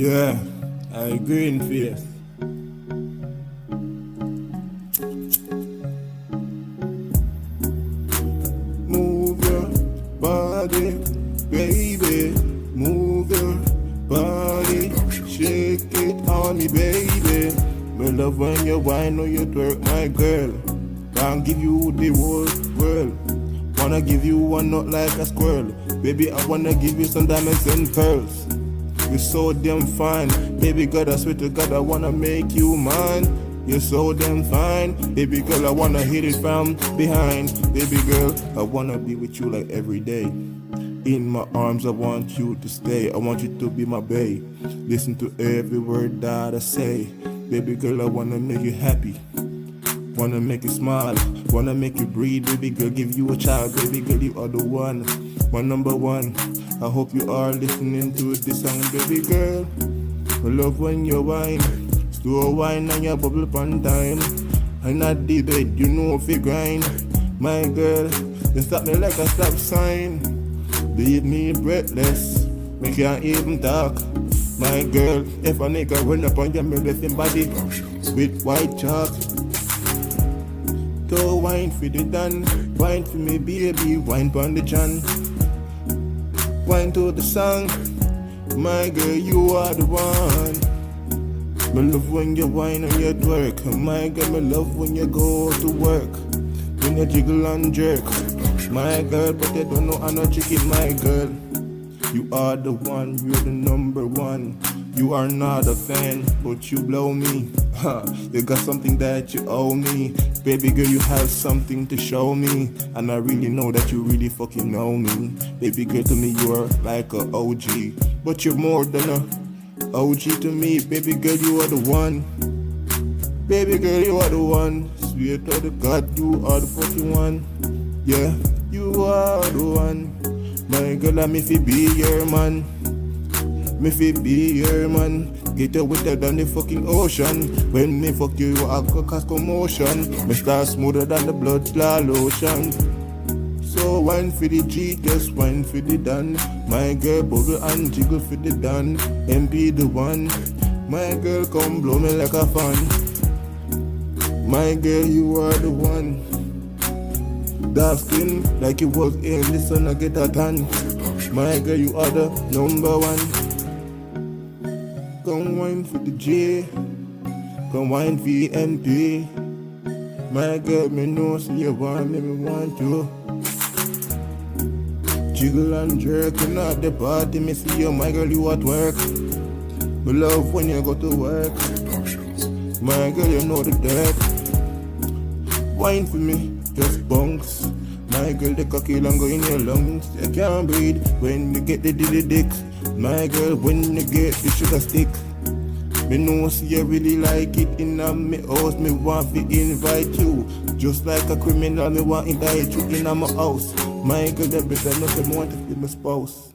Yeah, I Greenface. Move your body, baby. Move your body, shake it on me, baby. Me love when you whine or you twerk, my girl. Can't give you the whole world. Wanna give you one nut like a squirrel. Baby, I wanna give you some diamonds and pearls. You're so damn fine, baby girl, I swear to God, I wanna make you mine. You're so damn fine, baby girl, I wanna hit it from behind. Baby girl, I wanna be with you like every day. In my arms, I want you to stay. I want you to be my babe. Listen to every word that I say. Baby girl, I wanna make you happy. Wanna make you smile, wanna make you breathe. Baby girl, give you a child. Baby girl, you are the one, my number one. I hope you are listening to this song, baby girl. I love when you whine, slow whine and you bubble upon time. I'm not the bed, you know if you grind. My girl, you stop me like a stop sign. Leave me breathless, me can't even talk. My girl, if a nigga run up on your blessing body with white chalk. So wine for the done, wine for me baby, wine pon the chan. Wine to the song, my girl, you are the one. Me love when you whine and you twerk. My girl, me love when you go to work, when you jiggle and jerk. My girl, but you don't know I'm not chicken, my girl. You are the one, you're the number one. You are not a fan, but you blow me. You got something that you owe me. Baby girl, you have something to show me. And I really know that you really fucking know me. Baby girl, to me you are like a OG. But you're more than a OG to me. Baby girl, you are the one. Baby girl, you are the one. Swear to the God, you are the fucking one. Yeah, you are the one. My girl, I'm if you be your man. Me fi be your man. Get you wetter than the fucking ocean. When me fuck you, I could cause commotion. Me start smoother than the blood clot lotion. So wine for the G, just wine for the done. My girl, bubble and jiggle for the done. MP the one. My girl, come blow me like a fan. My girl, you are the one. Dark skin, like it was in the sun, I get a tan. My girl, you are the number one. Come wine for the J, come wine for the MP. My girl, me know so you want me want you. Jiggle and jerk, you at the party, me see you, my girl, you at work. Me love when you go to work. My girl, you know the dirt. Wine for me, just bunks. My girl, the cocky long go in your lungs. You can't breathe when you get the dilly dick. My girl, when you get the sugar stick. Me know see you really like it in me house. Me want to invite you. Just like a criminal, me want to invite you in my house. My girl, the better not the want to be my spouse.